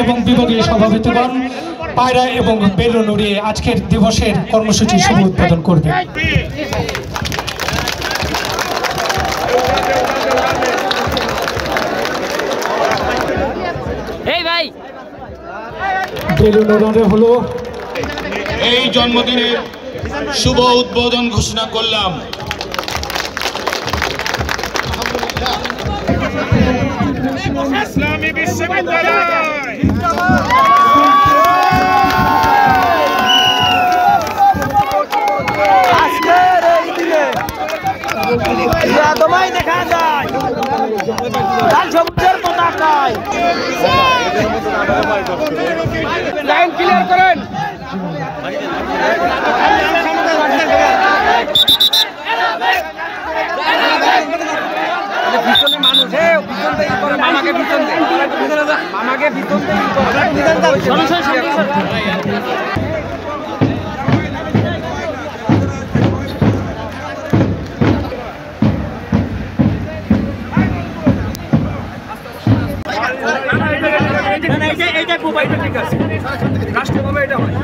এবং বিভাগীয় সভাপতিগণ পায়রা এবং বেলুন উড়িয়ে আজকের দিবসের কর্মসূচি শুভ উদ্বোধন করবে। বেলুন উড়ানো হলো। এই জন্মদিনের শুভ উদ্বোধন ঘোষণা করলাম। ইসলামী বিশ্ববিদ্যালয় আজকের এই দিনে তোমায় দেখা যায় লাল সবুজের পতাকায় লাইন ক্লিয়ার করেন। পিছনে মানুষ পিছন থেকে করে মামাকে পিছন দেয় মামাকে পিছন থেকে এইটা খুব ঠিক আছে রাষ্ট্রীয়ভাবে এটা হয়।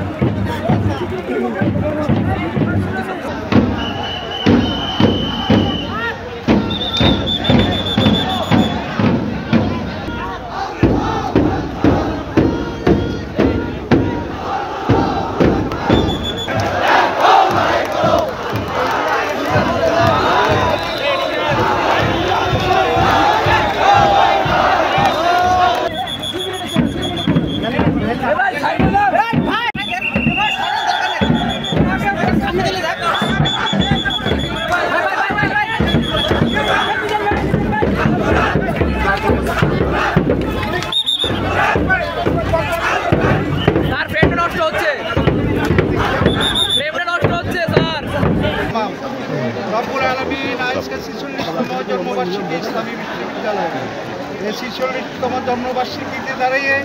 রব্বুল আলামিন আজকে 46তম জন্মবার্ষিকী ইসলামী বিশ্ববিদ্যালয় এই 46তম জন্মবার্ষিকীতে দাঁড়িয়ে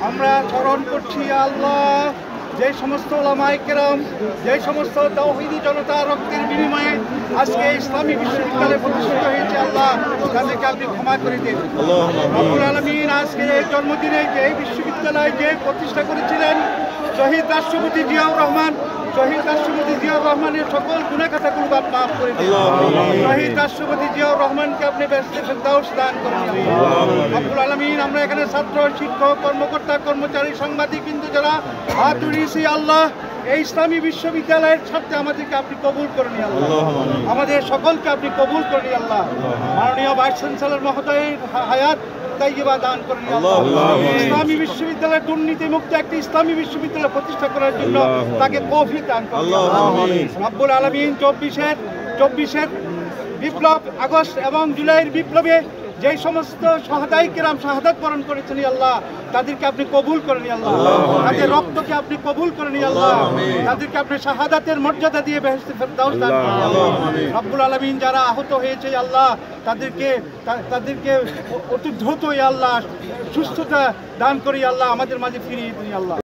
আমরা স্মরণ করছি আল্লাহ যে সমস্ত ওলামায়ে কেরাম যে সমস্ত তাওহীদি জনতা রক্তের বিনিময়ে আজকে ইসলামী বিশ্ববিদ্যালয় প্রতিষ্ঠিত হয়েছে আল্লাহ তাদেরকে আপনি ক্ষমা করে দিন। রব্বুল আলামিন আজকে এই জন্মদিনে যে এই বিশ্ববিদ্যালয় যে প্রতিষ্ঠা করেছিলেন শহীদ রাষ্ট্রপতি জিয়াউর রহমান শহীদ রাষ্ট্রপতি জিয়াউর রহমানের সকল গুনাহখাতাগুলো মাফ করে দিন। শহীদ রাষ্ট্রপতি জিয়াউর রহমানকে আপনি বেহেশতে ফেরদাউস দান করুন। রব্বুল আলামিন আমরা এখানে ছাত্র শিক্ষক কর্মকর্তা কর্মচারী সাংবাদিক কিন্তু যারা হাত উঠিয়েছি আল্লাহ এই ইসলামী বিশ্ববিদ্যালয়ের ছাত্রে আমাদেরকে আপনি কবুল করে নিন আল্লাহ আমাদের সকলকে আপনি কবুল করে নিন আল্লাহ মাননীয় ভাইস চ্যান্সেলর মহোদয়ের হায়াত তাইয়্যিবা দান করে নিন আল্লাহ ইসলামী বিশ্ববিদ্যালয় দুর্নীতি মুক্ত একটি ইসলামী বিশ্ববিদ্যালয় প্রতিষ্ঠা করার জন্য তাকে তৌফিক দান করুন রব্বুল আলামিন 24-এর বিপ্লব আগস্ট এবং জুলাইয়ের বিপ্লবে যে সমস্ত শাহাদায়ে কেরাম শাহাদাত বরণ করেছেন আল্লাহ তাদেরকে আপনি কবুল করে নিন আল্লাহ তাদের রক্তকে আপনি কবুল করে নিন আল্লাহ তাদেরকে আপনি শাহাদাতের মর্যাদা দিয়ে বেহেশতে ফেরদাউস দান করুন আল্লাহ রব্বুল আলামিন যারা আহত হয়েছে আল্লাহ তাদেরকে অতি দ্রুত আল্লাহ সুস্থতা দান করি আল্লাহ আমাদের মাঝে ফিরিয়ে দিন আল্লাহ।